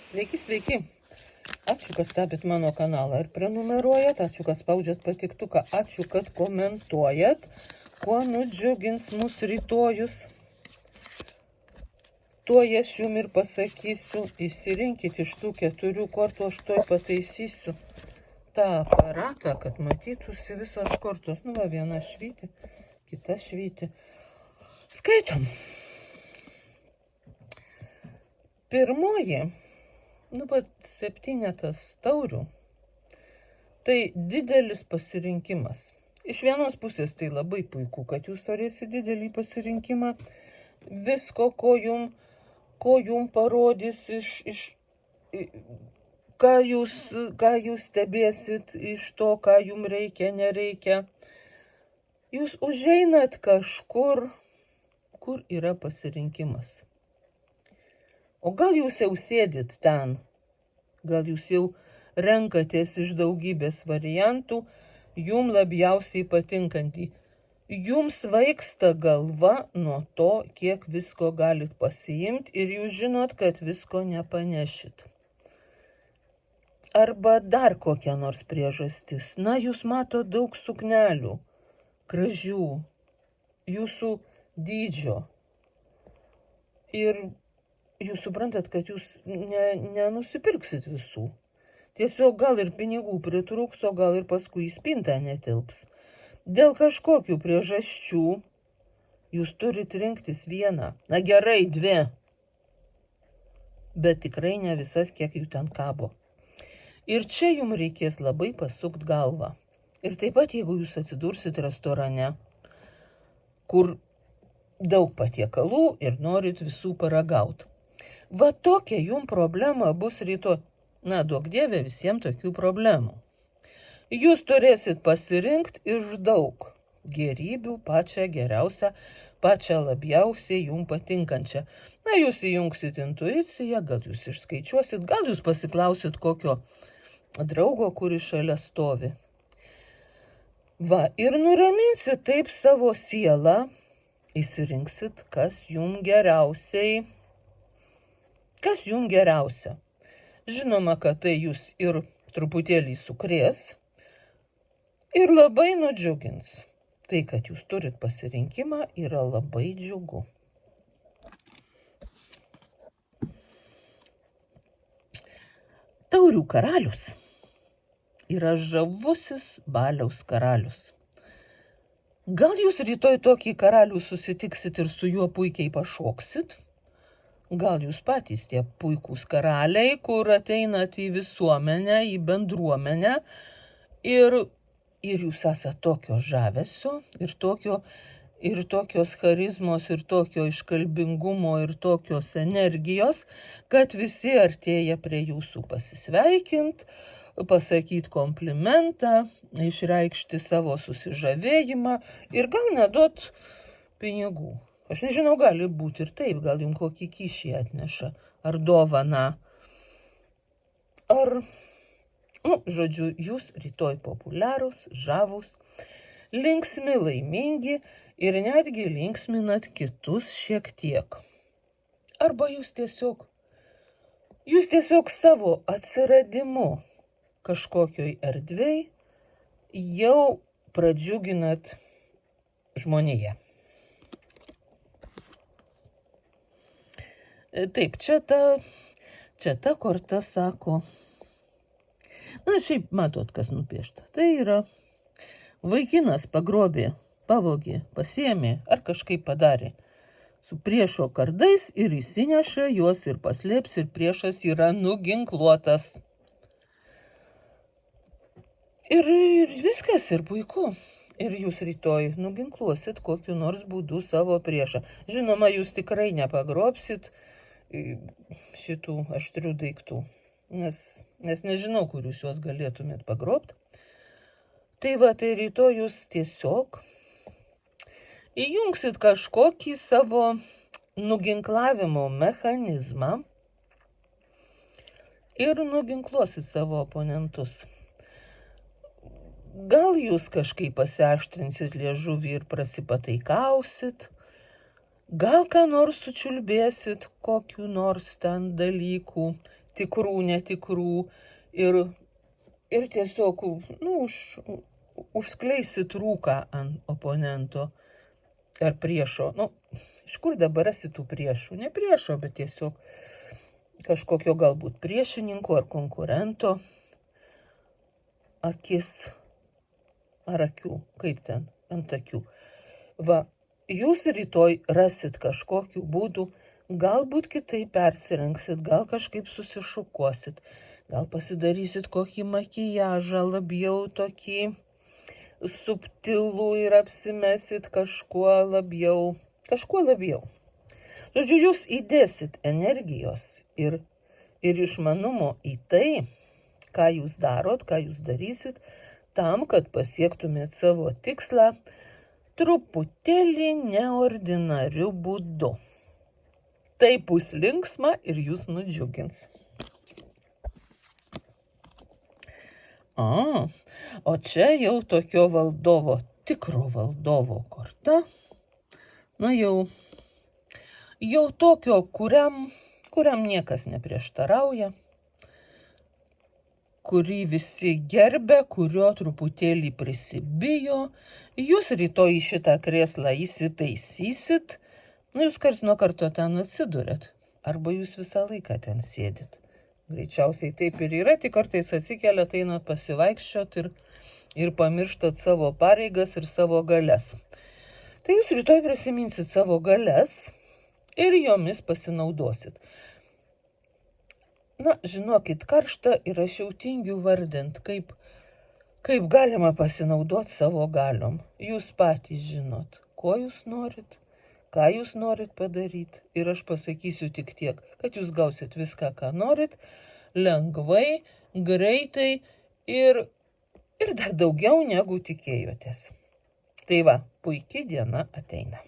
Sveiki, sveiki. Ačiū, kad stebit mano kanalą ir prenumeruojat, ačiū, kad spaudžiat patiktuką, ačiū, kad komentuojat, kuo nudžiugins mūsų rytojus. Tuo aš jums ir pasakysiu, išsirinkit iš tų 4 kortų, aš tuoj pataisysiu tą aparatą, kad matytųsi visos kortos. Nu, va, viena švyti, kita švyti. Skaitom. Pirmoji, pat 7 taurių, tai didelis pasirinkimas. Iš vienos pusės tai labai puiku, kad jūs turėsite didelį pasirinkimą visko, ko jum parodys, ką jūs stebėsit iš to, ką jum reikia, nereikia. Jūs užeinat kažkur, kur yra pasirinkimas. O gal jūs jau sėdit ten, gal jūs jau renkatės iš daugybės variantų, jum labiausiai patinkantį. Jums svaigsta galva nuo to, kiek visko galit pasiimti ir jūs žinot, kad visko nepanešit. Arba dar kokia nors priežastis. Na, jūs matot daug suknelių, gražių, jūsų dydžio. Ir jūs suprantat, kad jūs nenusipirksit visų. Tiesiog gal ir pinigų pritrūks, o gal ir paskui į spintą netilps. Dėl kažkokių priežasčių jūs turit rinktis vieną. Na gerai, 2. Bet tikrai ne visas, kiek jų ten kabo. Ir čia jums reikės labai pasukt galvą. Ir taip pat, jeigu jūs atsidursit restorane, kur daug patiekalų ir norit visų paragaut. Va tokia jums problema bus rytoj. Na, duok Dieve visiems tokių problemų. Jūs turėsit pasirinkti iš daug gėrybių pačią geriausią, pačią labiausiai jums patinkančią. Na, jūs įjungsit intuiciją, gal jūs išskaičiuosit, gal jūs pasiklausit kokio draugo, kuris šalia stovi. Va, ir nuraminsit taip savo sielą, įsirinksit, kas jums geriausiai. Kas jums geriausia? Žinoma, kad tai jūs ir truputėlį sukrės ir labai nudžiugins. Tai, kad jūs turit pasirinkimą, yra labai džiugu. Taurių karalius yra žavusis baliaus karalius. Gal jūs rytoj tokį karalių susitiksit ir su juo puikiai pašoksit? Gal jūs patys tie puikūs karaliai, kur ateinat į visuomenę, į bendruomenę ir jūs esate tokio žavesio ir tokios charizmos ir tokio iškalbingumo ir tokios energijos, kad visi artėja prie jūsų pasisveikint, pasakyti komplimentą, išreikšti savo susižavėjimą ir gal neduot pinigų. Aš nežinau, gali būti ir taip, gal jums kokį kyšį atneša, ar dovaną. Ar, žodžiu, jūs rytoj populiarūs, žavūs, linksmi, laimingi ir netgi linksminat kitus šiek tiek. Arba jūs tiesiog savo atsiradimu kažkokioj erdvėj jau pradžiuginat žmoniją. Taip, čia ta korta sako. Na, šiaip matot, kas nupiešta. Tai yra vaikinas pagrobė, pavogė, pasiėmė ar kažkaip padarė su priešo kardais ir įsineša juos ir paslėps ir priešas yra nuginkluotas. Ir viskas, ir puiku. Ir jūs rytoj nuginkluosit kokiu nors būdu savo priešą. Žinoma, jūs tikrai nepagrobsit šitų aštrių daiktų, nes nežinau, kur jūs juos galėtumėt pagrobti. Tai va, tai rytoj jūs tiesiog įjungsit kažkokį savo nuginklavimo mechanizmą ir nuginkluosit savo oponentus. Gal jūs kažkaip pasiaštrinsit liežuvį ir prasipataikausit, gal ką nors sučiulbėsit, kokių nors ten dalykų, tikrų, netikrų ir tiesiog užskleisit rūką ant oponento ar priešo. Iš kur dabar esi tų priešų? Ne priešo, bet tiesiog kažkokio galbūt priešininko ar konkurento akis ar akių, kaip ten, ant akių. Va, jūs rytoj rasit kažkokių būdų, galbūt kitaip persirengsit, gal kažkaip susišukuosit, gal pasidarysit kokį makijažą labiau tokį subtilų ir apsimesit kažkuo labiau. Žodžiu, jūs įdėsit energijos ir išmanumo į tai, ką jūs darot, ką jūs darysit, tam, kad pasiektumėt savo tikslą truputėlį neordinariu būdu. Tai bus linksma ir jūs nudžiugins. O čia jau tokio valdovo, tikro valdovo korta. Jau tokio, kuriam niekas neprieštarauja, kurį visi gerbia, kurio truputėlį prisibijo. Jūs rytoj į šitą krėslą įsitaisysit, jūs karts nuo karto ten atsiduriat, arba jūs visą laiką ten sėdit. Greičiausiai taip ir yra, tik kartais atsikeliat, einat pasivaikščiot ir pamirštat savo pareigas ir savo galias. Tai jūs rytoj prisiminsit savo galias ir jomis pasinaudosit. Žinokit, karšta ir aš jau tingiu vardint, kaip galima pasinaudoti savo galiom. Jūs patys žinot, ko jūs norit, ką jūs norit padaryti. Ir aš pasakysiu tik tiek, kad jūs gausit viską, ką norit, lengvai, greitai ir dar daugiau negu tikėjotės. Tai va, puiki diena ateina.